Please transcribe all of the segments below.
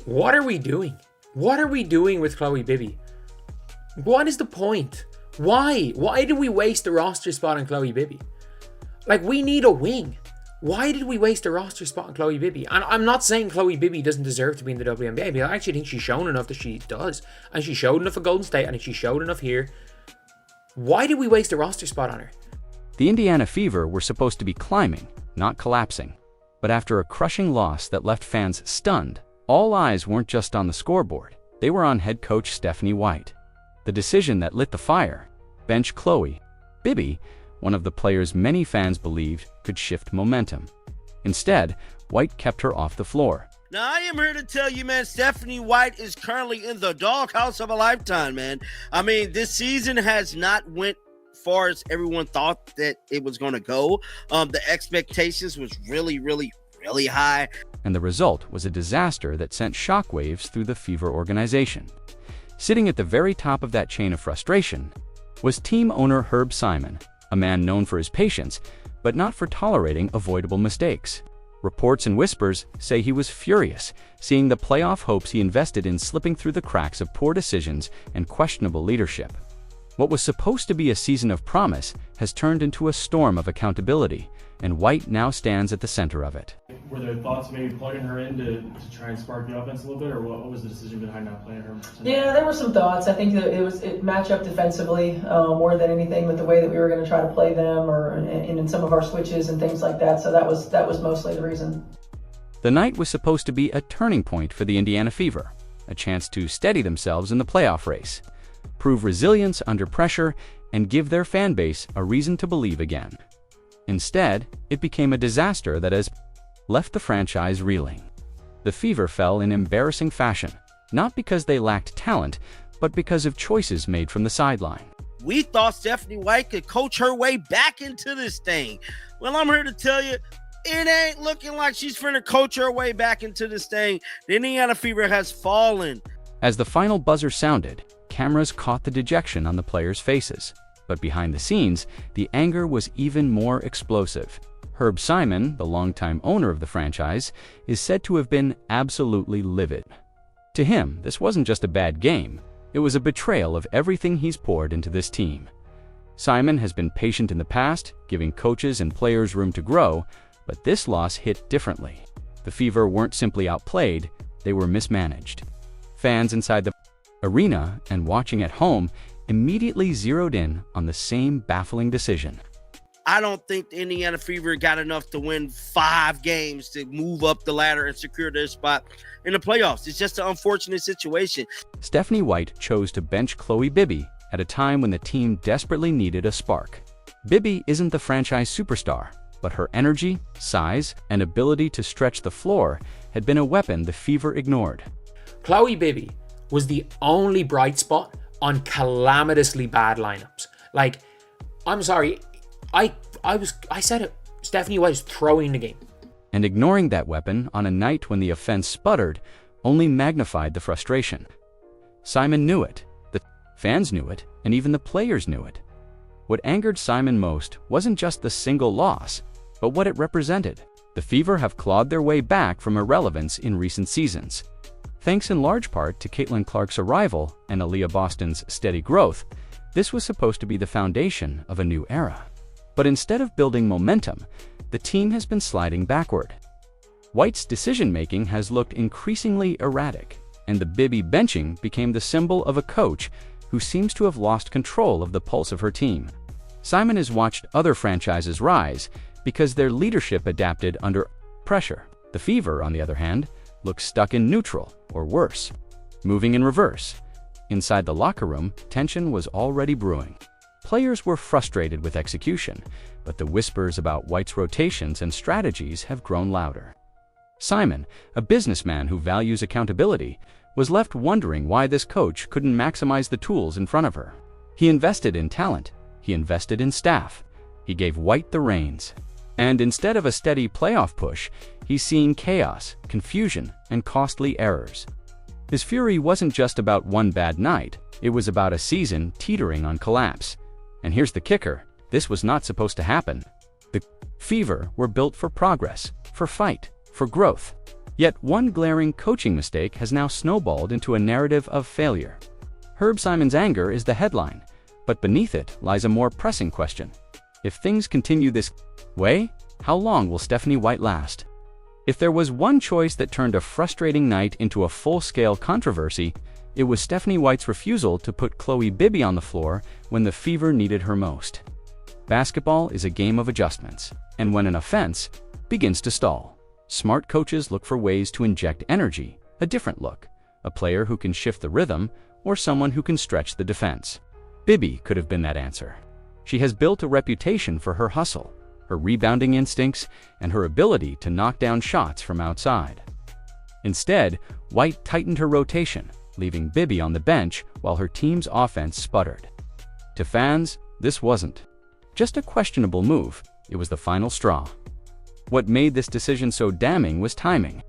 What are we doing? What are we doing with Khloe Bibby? What is the point? Why? Why did we waste a roster spot on Khloe Bibby? Like, we need a wing. Why did we waste a roster spot on Khloe Bibby? And I'm not saying Khloe Bibby doesn't deserve to be in the WNBA, but I actually think she's shown enough that she does. And she showed enough at Golden State, and she showed enough here. Why did we waste a roster spot on her? The Indiana Fever were supposed to be climbing, not collapsing. But after a crushing loss that left fans stunned, all eyes weren't just on the scoreboard. They were on head coach Stephanie White. The decision that lit the fire, bench Khloe Bibby, one of the players many fans believed could shift momentum. Instead, White kept her off the floor. Now, I am here to tell you, man, Stephanie White is currently in the doghouse of a lifetime, man. I mean, this season has not went far as everyone thought that it was going to go. The expectations was really high. And the result was a disaster that sent shockwaves through the Fever organization. Sitting at the very top of that chain of frustration was team owner Herb Simon, a man known for his patience, but not for tolerating avoidable mistakes. Reports and whispers say he was furious, seeing the playoff hopes he invested in slipping through the cracks of poor decisions and questionable leadership. What was supposed to be a season of promise has turned into a storm of accountability, and White now stands at the center of it. Were there thoughts maybe plugging her in to try and spark the offense a little bit, or what was the decision behind not playing her tonight? Yeah, there were some thoughts. I think that it matched up defensively more than anything with the way that we were going to try to play them, or in some of our switches and things like that. So that was mostly the reason. The night was supposed to be a turning point for the Indiana Fever, a chance to steady themselves in the playoff race, prove resilience under pressure, and give their fan base a reason to believe again. Instead, it became a disaster that has left the franchise reeling. The Fever fell in embarrassing fashion, not because they lacked talent, but because of choices made from the sideline. We thought Stephanie White could coach her way back into this thing. Well, I'm here to tell you, it ain't looking like she's finna coach her way back into this thing. The Indiana Fever has fallen. As the final buzzer sounded, cameras caught the dejection on the players' faces. But behind the scenes, the anger was even more explosive. Herb Simon, the longtime owner of the franchise, is said to have been absolutely livid. To him, this wasn't just a bad game, it was a betrayal of everything he's poured into this team. Simon has been patient in the past, giving coaches and players room to grow, but this loss hit differently. The Fever weren't simply outplayed, they were mismanaged. Fans inside the arena and watching at home immediately zeroed in on the same baffling decision. I don't think the Indiana Fever got enough to win 5 games to move up the ladder and secure their spot in the playoffs. It's just an unfortunate situation. Stephanie White chose to bench Khloe Bibby at a time when the team desperately needed a spark. Bibby isn't the franchise superstar, but her energy, size, and ability to stretch the floor had been a weapon the Fever ignored. Khloe Bibby was the only bright spot on calamitously bad lineups. Like, I'm sorry, I said it. Stephanie White is throwing the game. And ignoring that weapon on a night when the offense sputtered only magnified the frustration. Simon knew it, the fans knew it, and even the players knew it. What angered Simon most wasn't just the single loss, but what it represented. The Fever have clawed their way back from irrelevance in recent seasons. Thanks in large part to Caitlin Clark's arrival and Aaliyah Boston's steady growth, this was supposed to be the foundation of a new era. But instead of building momentum, the team has been sliding backward. White's decision-making has looked increasingly erratic, and the Bibby benching became the symbol of a coach who seems to have lost control of the pulse of her team. Simon has watched other franchises rise because their leadership adapted under pressure. The Fever, on the other hand, looks stuck in neutral, or worse, moving in reverse. Inside the locker room, tension was already brewing. Players were frustrated with execution, but the whispers about White's rotations and strategies have grown louder. Simon, a businessman who values accountability, was left wondering why this coach couldn't maximize the tools in front of her. He invested in talent, he invested in staff, he gave White the reins. And instead of a steady playoff push, he's seeing chaos, confusion, and costly errors. His fury wasn't just about one bad night, it was about a season teetering on collapse. And here's the kicker, this was not supposed to happen. The Fever were built for progress, for fight, for growth. Yet one glaring coaching mistake has now snowballed into a narrative of failure. Herb Simon's anger is the headline, but beneath it lies a more pressing question. If things continue this way, how long will Stephanie White last? If there was one choice that turned a frustrating night into a full-scale controversy, it was Stephanie White's refusal to put Khloe Bibby on the floor when the Fever needed her most. Basketball is a game of adjustments, and when an offense begins to stall, smart coaches look for ways to inject energy, a different look, a player who can shift the rhythm, or someone who can stretch the defense. Bibby could have been that answer. She has built a reputation for her hustle, her rebounding instincts, and her ability to knock down shots from outside. Instead, White tightened her rotation, leaving Bibby on the bench while her team's offense sputtered. To fans, this wasn't just a questionable move, it was the final straw. What made this decision so damning was timing.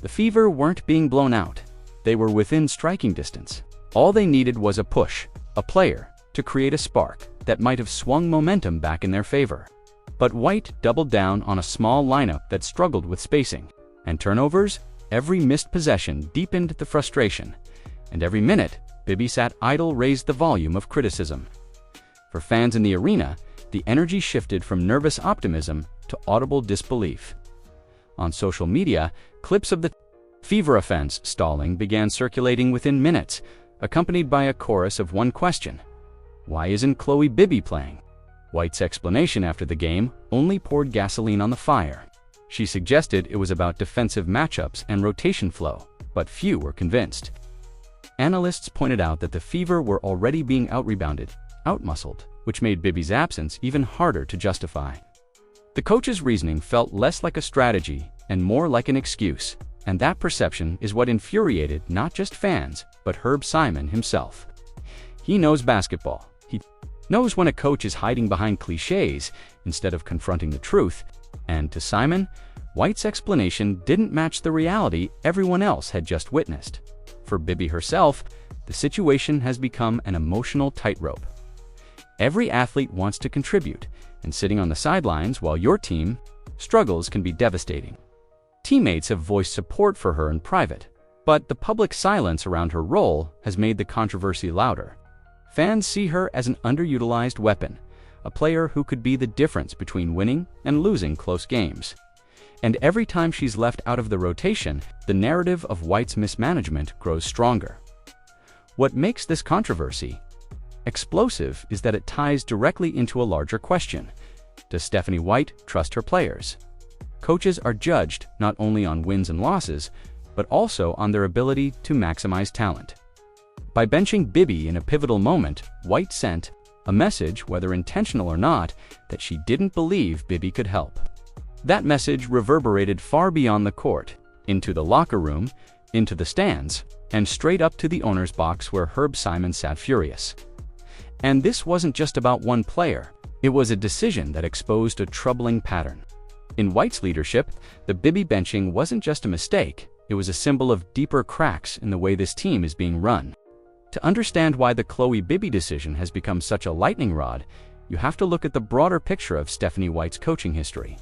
The Fever weren't being blown out. They were within striking distance. All they needed was a push, a player, to create a spark that might have swung momentum back in their favor. But White doubled down on a small lineup that struggled with spacing and turnovers. Every missed possession deepened the frustration, and every minute Bibby sat idle raised the volume of criticism. For fans in the arena, the energy shifted from nervous optimism to audible disbelief. On social media, clips of the Fever offense stalling began circulating within minutes, accompanied by a chorus of one question: why isn't Khloe Bibby playing? White's explanation after the game only poured gasoline on the fire. She suggested it was about defensive matchups and rotation flow, but few were convinced. Analysts pointed out that the Fever were already being out-rebounded, out-muscled, which made Bibby's absence even harder to justify. The coach's reasoning felt less like a strategy and more like an excuse, and that perception is what infuriated not just fans, but Herb Simon himself. He knows basketball. He knows when a coach is hiding behind cliches instead of confronting the truth, and to Simon, White's explanation didn't match the reality everyone else had just witnessed. For Bibby herself, the situation has become an emotional tightrope. Every athlete wants to contribute, and sitting on the sidelines while your team struggles can be devastating. Teammates have voiced support for her in private, but the public silence around her role has made the controversy louder. Fans see her as an underutilized weapon, a player who could be the difference between winning and losing close games. And every time she's left out of the rotation, the narrative of White's mismanagement grows stronger. What makes this controversy explosive is that it ties directly into a larger question. Does Stephanie White trust her players? Coaches are judged not only on wins and losses, but also on their ability to maximize talent. By benching Bibby in a pivotal moment, White sent a message, whether intentional or not, that she didn't believe Bibby could help. That message reverberated far beyond the court, into the locker room, into the stands, and straight up to the owner's box where Herb Simon sat furious. And this wasn't just about one player, it was a decision that exposed a troubling pattern. In White's leadership, the Bibby benching wasn't just a mistake, it was a symbol of deeper cracks in the way this team is being run. To understand why the Khloe Bibby decision has become such a lightning rod, you have to look at the broader picture of Stephanie White's coaching history.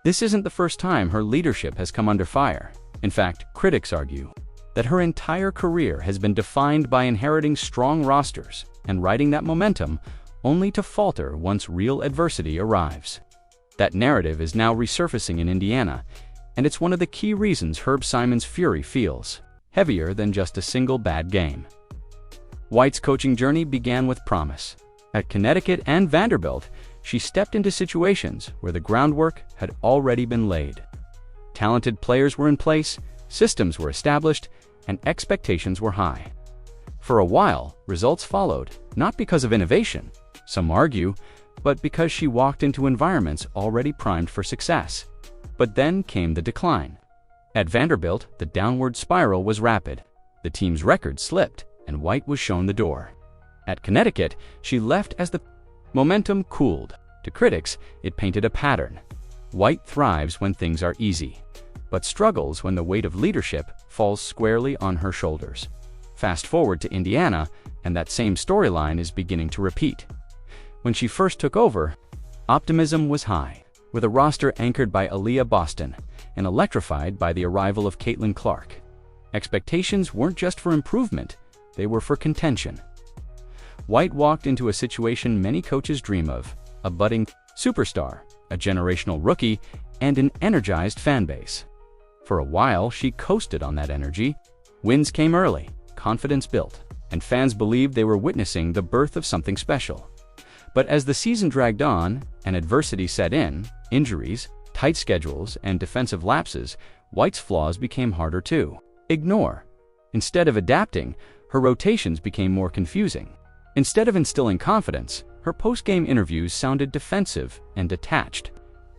This isn't the first time her leadership has come under fire. In fact, critics argue that her entire career has been defined by inheriting strong rosters and riding that momentum only to falter once real adversity arrives. That narrative is now resurfacing in Indiana, and it's one of the key reasons Herb Simon's fury feels heavier than just a single bad game. White's coaching journey began with promise. At Connecticut and Vanderbilt, she stepped into situations where the groundwork had already been laid. Talented players were in place, systems were established, and expectations were high. For a while, results followed, not because of innovation, some argue, but because she walked into environments already primed for success. But then came the decline. At Vanderbilt, the downward spiral was rapid. The team's record slipped, and White was shown the door. At Connecticut, she left as the momentum cooled. To critics, it painted a pattern. White thrives when things are easy, but struggles when the weight of leadership falls squarely on her shoulders. Fast forward to Indiana, and that same storyline is beginning to repeat. When she first took over, optimism was high, with a roster anchored by Aaliyah Boston and electrified by the arrival of Caitlin Clark. Expectations weren't just for improvement, they were for contention. White walked into a situation many coaches dream of: a budding superstar, a generational rookie, and an energized fan base. For a while, she coasted on that energy. Wins came early, confidence built, and fans believed they were witnessing the birth of something special. But as the season dragged on and adversity set in, injuries, tight schedules, and defensive lapses, White's flaws became harder to ignore. Instead of adapting, her rotations became more confusing. Instead of instilling confidence, her post-game interviews sounded defensive and detached.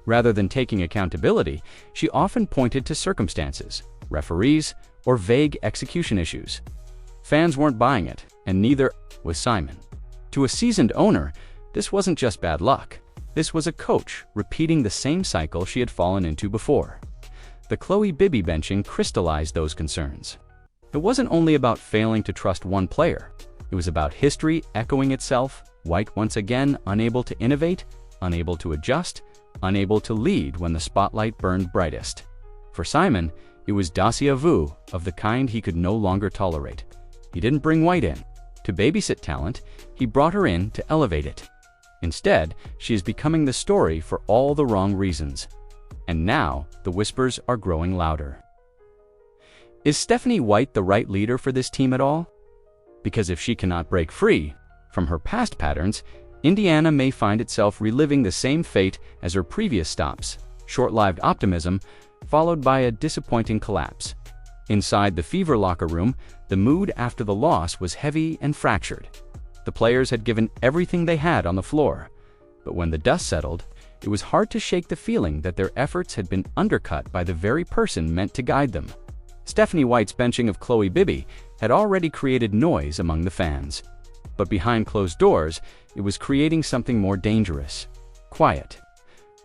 Rather than taking accountability, she often pointed to circumstances, referees, or vague execution issues. Fans weren't buying it, and neither was Simon. To a seasoned owner, this wasn't just bad luck. This was a coach repeating the same cycle she had fallen into before. The Khloe Bibby benching crystallized those concerns. It wasn't only about failing to trust one player. It was about history echoing itself, White once again unable to innovate, unable to adjust, unable to lead when the spotlight burned brightest. For Simon, it was déjà vu of the kind he could no longer tolerate. He didn't bring White in to babysit talent, he brought her in to elevate it. Instead, she is becoming the story for all the wrong reasons. And now, the whispers are growing louder. Is Stephanie White the right leader for this team at all? Because if she cannot break free from her past patterns, Indiana may find itself reliving the same fate as her previous stops: short-lived optimism, followed by a disappointing collapse. Inside the Fever locker room, the mood after the loss was heavy and fractured. The players had given everything they had on the floor, but when the dust settled, it was hard to shake the feeling that their efforts had been undercut by the very person meant to guide them. Stephanie White's benching of Khloe Bibby had already created noise among the fans. But behind closed doors, it was creating something more dangerous: quiet.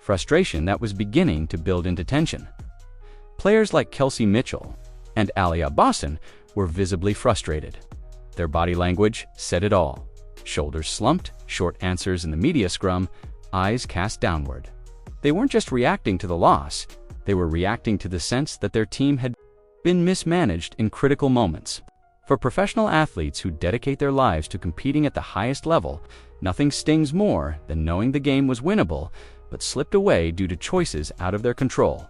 Frustration that was beginning to build into tension. Players like Kelsey Mitchell and Aliyah Boston were visibly frustrated. Their body language said it all. Shoulders slumped, short answers in the media scrum, eyes cast downward. They weren't just reacting to the loss, they were reacting to the sense that their team had been mismanaged in critical moments. For professional athletes who dedicate their lives to competing at the highest level, nothing stings more than knowing the game was winnable but slipped away due to choices out of their control.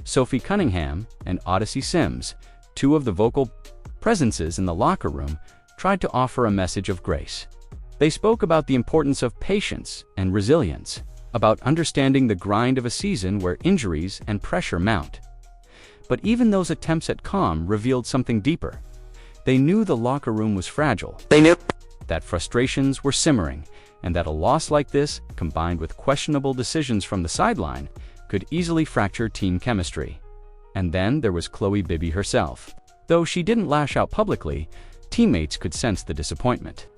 Sophie Cunningham and Odyssey Sims, two of the vocal presences in the locker room, tried to offer a message of grace. They spoke about the importance of patience and resilience, about understanding the grind of a season where injuries and pressure mount. But even those attempts at calm revealed something deeper. They knew the locker room was fragile. They knew that frustrations were simmering, and that a loss like this, combined with questionable decisions from the sideline, could easily fracture team chemistry. And then there was Khloe Bibby herself. Though she didn't lash out publicly, teammates could sense the disappointment.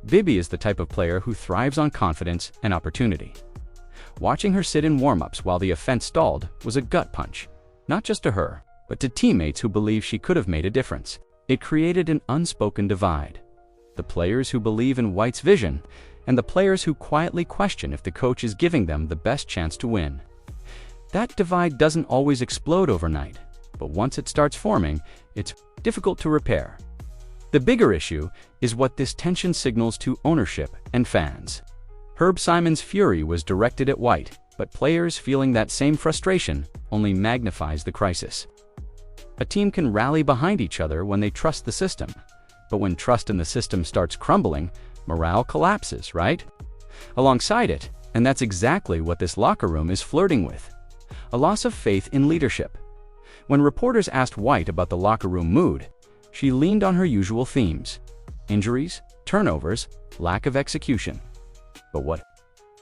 Bibby is the type of player who thrives on confidence and opportunity. Watching her sit in warm-ups while the offense stalled was a gut punch, not just to her, but to teammates who believed she could have made a difference. It created an unspoken divide: the players who believe in White's vision, and the players who quietly question if the coach is giving them the best chance to win. That divide doesn't always explode overnight, but once it starts forming, it's difficult to repair. The bigger issue is what this tension signals to ownership and fans. Herb Simon's fury was directed at White, but players feeling that same frustration only magnifies the crisis. A team can rally behind each other when they trust the system, but when trust in the system starts crumbling, morale collapses, right? Alongside it, and that's exactly what this locker room is flirting with: a loss of faith in leadership. When reporters asked White about the locker room mood, she leaned on her usual themes: injuries, turnovers, lack of execution. But what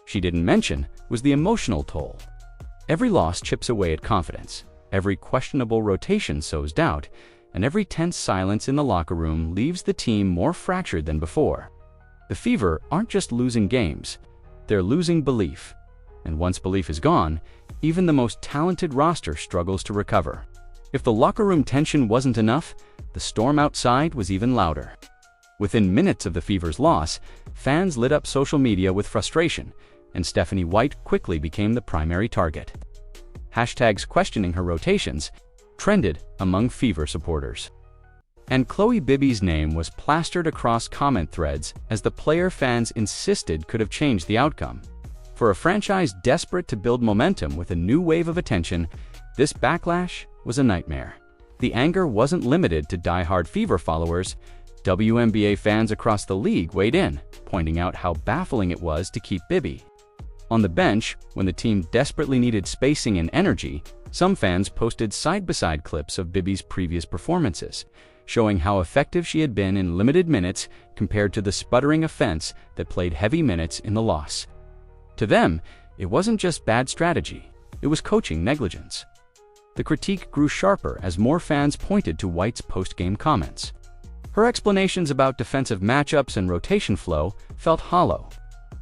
she didn't mention was the emotional toll. Every loss chips away at confidence, every questionable rotation sows doubt, and every tense silence in the locker room leaves the team more fractured than before. The Fever aren't just losing games, they're losing belief. And once belief is gone, even the most talented roster struggles to recover. If the locker room tension wasn't enough, the storm outside was even louder. Within minutes of the Fever's loss, fans lit up social media with frustration, and Stephanie White quickly became the primary target. hashtags questioning her rotations trended among Fever supporters. And Khloe Bibby's name was plastered across comment threads as the player fans insisted could have changed the outcome. For a franchise desperate to build momentum with a new wave of attention, this backlash was a nightmare. The anger wasn't limited to die-hard Fever followers. WNBA fans across the league weighed in, pointing out how baffling it was to keep Bibby on the bench when the team desperately needed spacing and energy. Some fans posted side-by-side clips of Bibby's previous performances, showing how effective she had been in limited minutes compared to the sputtering offense that played heavy minutes in the loss. To them, it wasn't just bad strategy, it was coaching negligence. The critique grew sharper as more fans pointed to White's post-game comments. Her explanations about defensive matchups and rotation flow felt hollow.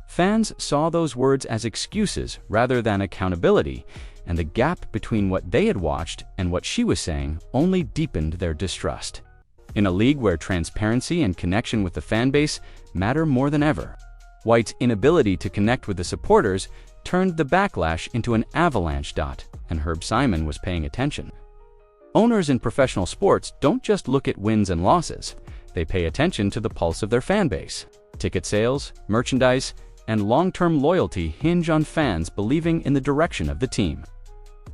Fans saw those words as excuses rather than accountability, and the gap between what they had watched and what she was saying only deepened their distrust. In a league where transparency and connection with the fanbase matter more than ever, White's inability to connect with the supporters turned the backlash into an avalanche. And Herb Simon was paying attention. Owners in professional sports don't just look at wins and losses, they pay attention to the pulse of their fanbase. Ticket sales, merchandise, and long-term loyalty hinge on fans believing in the direction of the team.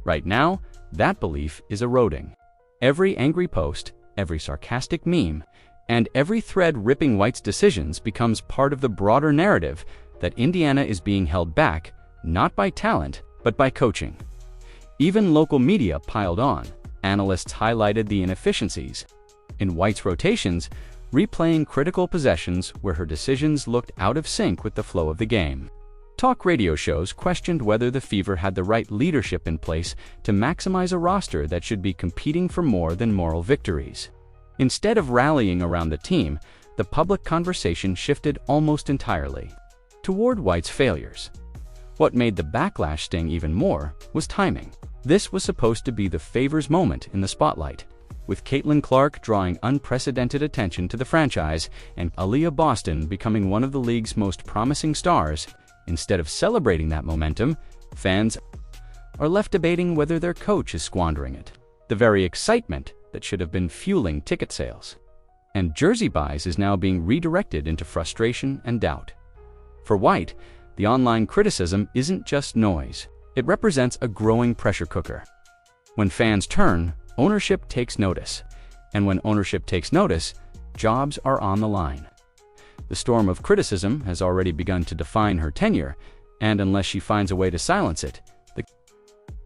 Right now, that belief is eroding. Every angry post, every sarcastic meme, and every thread ripping White's decisions becomes part of the broader narrative that Indiana is being held back, not by talent, but by coaching. Even local media piled on. Analysts highlighted the inefficiencies in White's rotations, replaying critical possessions where her decisions looked out of sync with the flow of the game. Talk radio shows questioned whether the Fever had the right leadership in place to maximize a roster that should be competing for more than moral victories. Instead of rallying around the team, the public conversation shifted almost entirely toward White's failures. What made the backlash sting even more was timing. This was supposed to be the Favor's moment in the spotlight, with Caitlin Clark drawing unprecedented attention to the franchise and Aaliyah Boston becoming one of the league's most promising stars. Instead of celebrating that momentum, fans are left debating whether their coach is squandering it, the very excitement that should have been fueling ticket sales. And jersey buys is now being redirected into frustration and doubt. For White, the online criticism isn't just noise. It represents a growing pressure cooker. When fans turn, ownership takes notice. And when ownership takes notice, jobs are on the line. The storm of criticism has already begun to define her tenure, and unless she finds a way to silence it, the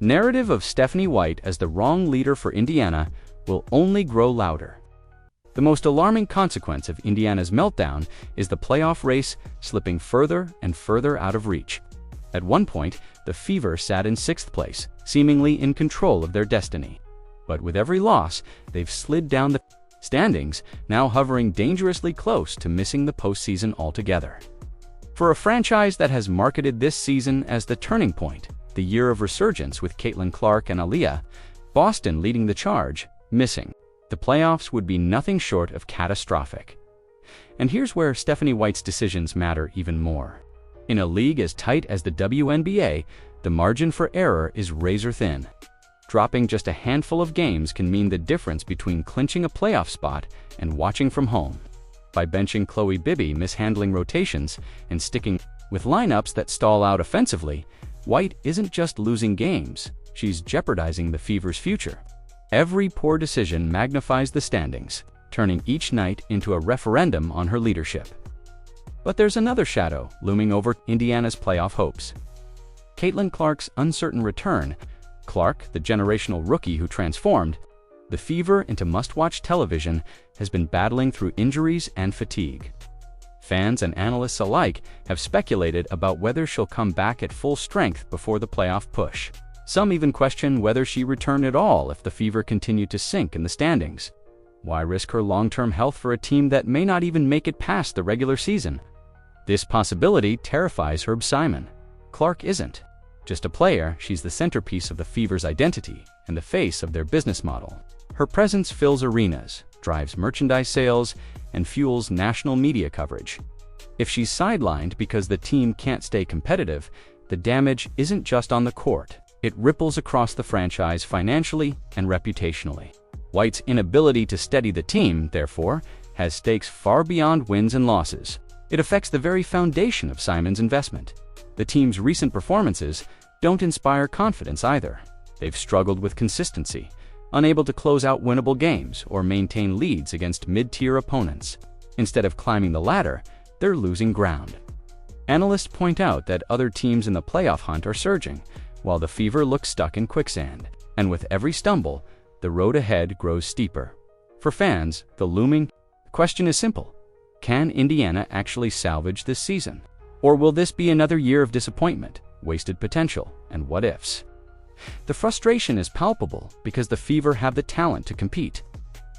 narrative of Stephanie White as the wrong leader for Indiana will only grow louder. The most alarming consequence of Indiana's meltdown is the playoff race slipping further and further out of reach. At one point, the Fever sat in 6th place, seemingly in control of their destiny. But with every loss, they've slid down the standings, now hovering dangerously close to missing the postseason altogether. For a franchise that has marketed this season as the turning point, the year of resurgence with Caitlin Clark and Aaliyah, Boston leading the charge, missing, the playoffs would be nothing short of catastrophic. And here's where Stephanie White's decisions matter even more. In a league as tight as the WNBA, the margin for error is razor thin. Dropping just a handful of games can mean the difference between clinching a playoff spot and watching from home. By benching Khloe Bibby, mishandling rotations, and sticking with lineups that stall out offensively, White isn't just losing games, she's jeopardizing the Fever's future. Every poor decision magnifies the standings, turning each night into a referendum on her leadership. But there's another shadow looming over Indiana's playoff hopes. Caitlin Clark's uncertain return. Clark, the generational rookie who transformed the Fever into must-watch television, has been battling through injuries and fatigue. Fans and analysts alike have speculated about whether she'll come back at full strength before the playoff push. Some even question whether she return at all if the Fever continue to sink in the standings. Why risk her long-term health for a team that may not even make it past the regular season? This possibility terrifies Herb Simon. Clark isn't just a player, she's the centerpiece of the Fever's identity and the face of their business model. Her presence fills arenas, drives merchandise sales, and fuels national media coverage. If she's sidelined because the team can't stay competitive, the damage isn't just on the court. it ripples across the franchise financially and reputationally. White's inability to steady the team, therefore, has stakes far beyond wins and losses. It affects the very foundation of Simon's investment. The team's recent performances don't inspire confidence either. They've struggled with consistency, unable to close out winnable games or maintain leads against mid-tier opponents. Instead of climbing the ladder, they're losing ground. Analysts point out that other teams in the playoff hunt are surging, while the Fever looks stuck in quicksand. And with every stumble, the road ahead grows steeper. For fans, the looming question is simple. Can Indiana actually salvage this season? Or will this be another year of disappointment, wasted potential, and what-ifs? The frustration is palpable because the Fever have the talent to compete.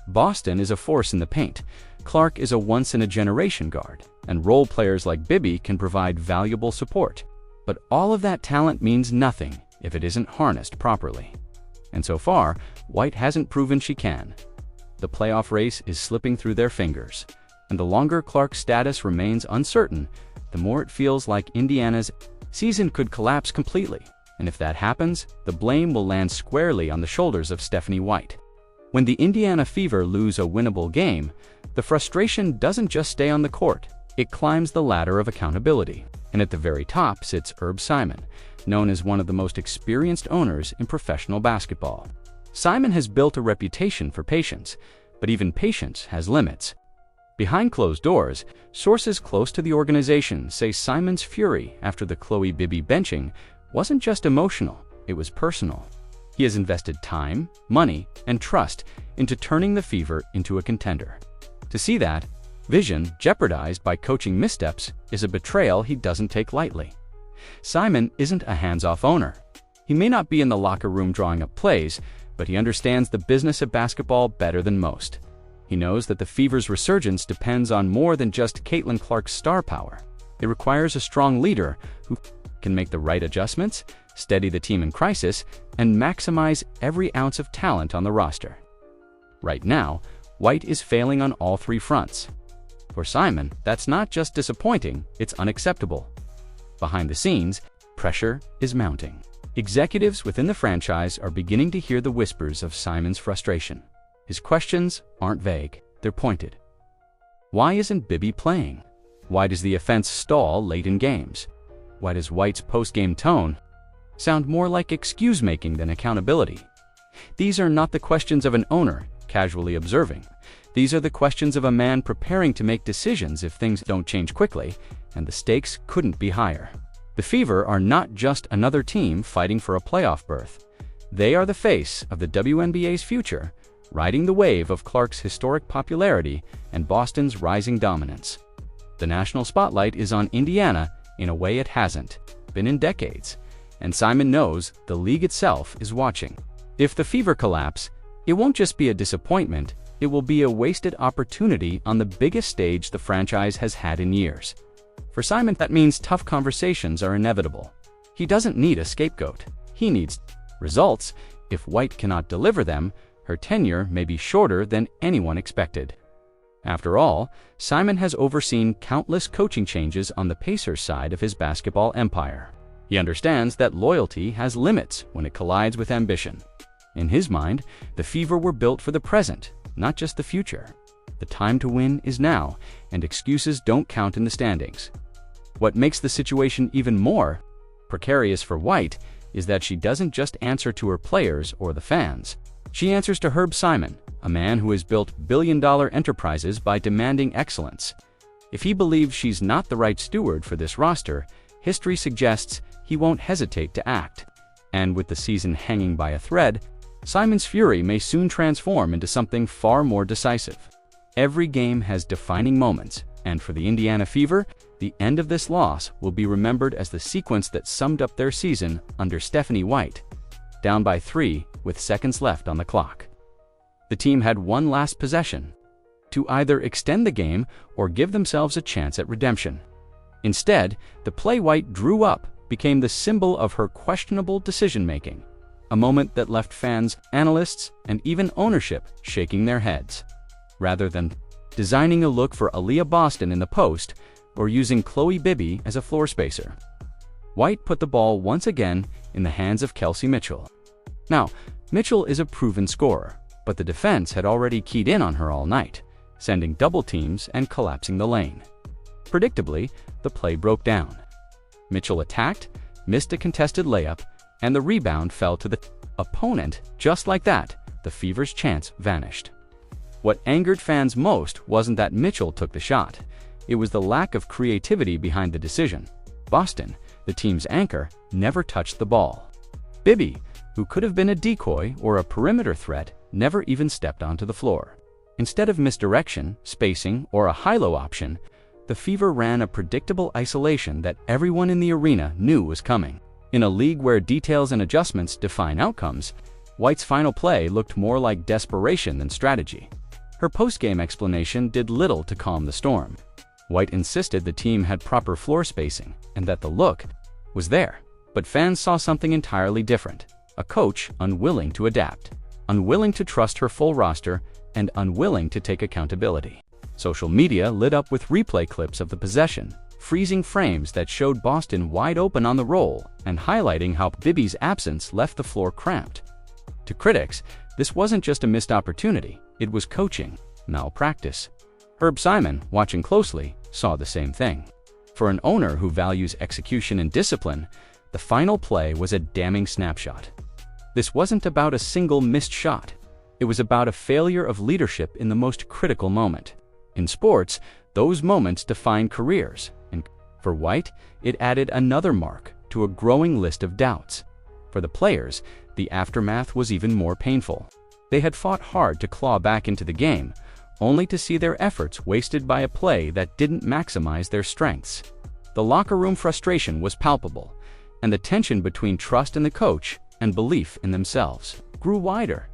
Boston is a force in the paint, Clark is a once-in-a-generation guard, and role players like Bibby can provide valuable support. But all of that talent means nothing if it isn't harnessed properly. And so far, White hasn't proven she can. The playoff race is slipping through their fingers, and the longer Clark's status remains uncertain, the more it feels like Indiana's season could collapse completely. And if that happens, the blame will land squarely on the shoulders of Stephanie White. When the Indiana Fever lose a winnable game, the frustration doesn't just stay on the court, it climbs the ladder of accountability. And at the very top sits Herb Simon, known as one of the most experienced owners in professional basketball. Simon has built a reputation for patience, but even patience has limits. Behind closed doors, sources close to the organization say Simon's fury after the Khloe Bibby benching wasn't just emotional, it was personal. He has invested time, money, and trust into turning the Fever into a contender. To see that vision jeopardized by coaching missteps is a betrayal he doesn't take lightly. Simon isn't a hands-off owner. He may not be in the locker room drawing up plays, but he understands the business of basketball better than most. He knows that the Fever's resurgence depends on more than just Caitlin Clark's star power. It requires a strong leader who can make the right adjustments, steady the team in crisis, and maximize every ounce of talent on the roster. Right now, White is failing on all three fronts. For Simon, that's not just disappointing, it's unacceptable. Behind the scenes, pressure is mounting. Executives within the franchise are beginning to hear the whispers of Simon's frustration. His questions aren't vague, they're pointed. Why isn't Bibby playing? Why does the offense stall late in games? Why does White's post-game tone sound more like excuse-making than accountability? These are not the questions of an owner casually observing. These are the questions of a man preparing to make decisions if things don't change quickly, and the stakes couldn't be higher. The Fever are not just another team fighting for a playoff berth. They are the face of the WNBA's future, riding the wave of Clark's historic popularity and Boston's rising dominance. The national spotlight is on Indiana in a way it hasn't been in decades, and Simon knows the league itself is watching. If the Fever collapse, it won't just be a disappointment, it will be a wasted opportunity on the biggest stage the franchise has had in years. For Simon, that means tough conversations are inevitable. He doesn't need a scapegoat. He needs results. If White cannot deliver them, her tenure may be shorter than anyone expected. After all, Simon has overseen countless coaching changes on the Pacers side of his basketball empire. He understands that loyalty has limits when it collides with ambition. In his mind, the Fever were built for the present, not just the future. The time to win is now, and excuses don't count in the standings. What makes the situation even more precarious for White is that she doesn't just answer to her players or the fans. She answers to Herb Simon, a man who has built billion-dollar enterprises by demanding excellence. If he believes she's not the right steward for this roster, history suggests he won't hesitate to act. And with the season hanging by a thread, Simon's fury may soon transform into something far more decisive. Every game has defining moments, and for the Indiana Fever, the end of this loss will be remembered as the sequence that summed up their season under Stephanie White, down by 3 with seconds left on the clock. The team had one last possession, to either extend the game or give themselves a chance at redemption. Instead, the play White drew up became the symbol of her questionable decision-making, a moment that left fans, analysts, and even ownership shaking their heads. Rather than designing a look for Aaliyah Boston in the post or using Khloe Bibby as a floor spacer, White put the ball once again in the hands of Kelsey Mitchell. Now, Mitchell is a proven scorer, but the defense had already keyed in on her all night, sending double teams and collapsing the lane. Predictably, the play broke down. Mitchell attacked, missed a contested layup, and the rebound fell to the opponent. Just like that, the Fever's chance vanished. What angered fans most wasn't that Mitchell took the shot. It was the lack of creativity behind the decision. Boston, the team's anchor, never touched the ball. Bibby, who could have been a decoy or a perimeter threat, never even stepped onto the floor. Instead of misdirection, spacing, or a high-low option, the Fever ran a predictable isolation that everyone in the arena knew was coming. In a league where details and adjustments define outcomes, White's final play looked more like desperation than strategy. Her post-game explanation did little to calm the storm. White insisted the team had proper floor spacing and that the look was there. But fans saw something entirely different. A coach unwilling to adapt, unwilling to trust her full roster, and unwilling to take accountability. Social media lit up with replay clips of the possession, freezing frames that showed Boston wide open on the roll and highlighting how Bibby's absence left the floor cramped. To critics, this wasn't just a missed opportunity, it was coaching malpractice. Herb Simon, watching closely, saw the same thing. For an owner who values execution and discipline, the final play was a damning snapshot. This wasn't about a single missed shot. It was about a failure of leadership in the most critical moment. In sports, those moments define careers, and for White, it added another mark to a growing list of doubts. For the players, the aftermath was even more painful. They had fought hard to claw back into the game, only to see their efforts wasted by a play that didn't maximize their strengths. The locker room frustration was palpable, and the tension between trust in the coach and belief in themselves grew wider.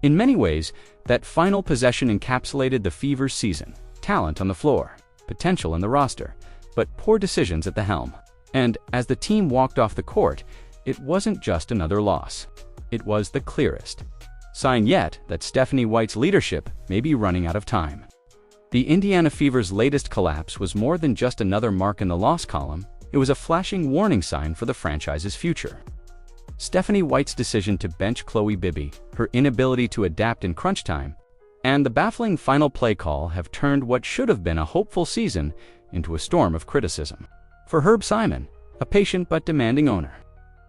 In many ways, that final possession encapsulated the Fever's season: talent on the floor, potential in the roster, but poor decisions at the helm. And as the team walked off the court, it wasn't just another loss. It was the clearest sign yet that Stephanie White's leadership may be running out of time. The Indiana Fever's latest collapse was more than just another mark in the loss column. It was a flashing warning sign for the franchise's future. Stephanie White's decision to bench Khloe Bibby, her inability to adapt in crunch time, and the baffling final play call have turned what should have been a hopeful season into a storm of criticism. For Herb Simon, a patient but demanding owner,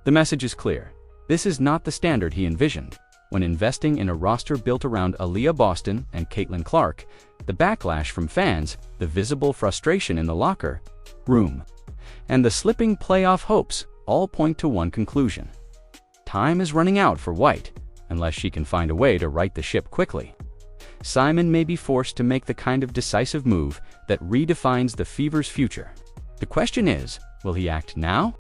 the message is clear. This is not the standard he envisioned. When investing in a roster built around Aaliyah Boston and Caitlin Clark, the backlash from fans, the visible frustration in the locker room, and the slipping playoff hopes all point to one conclusion: time is running out for White, unless she can find a way to right the ship quickly. Simon may be forced to make the kind of decisive move that redefines the Fever's future. The question is, will he act now?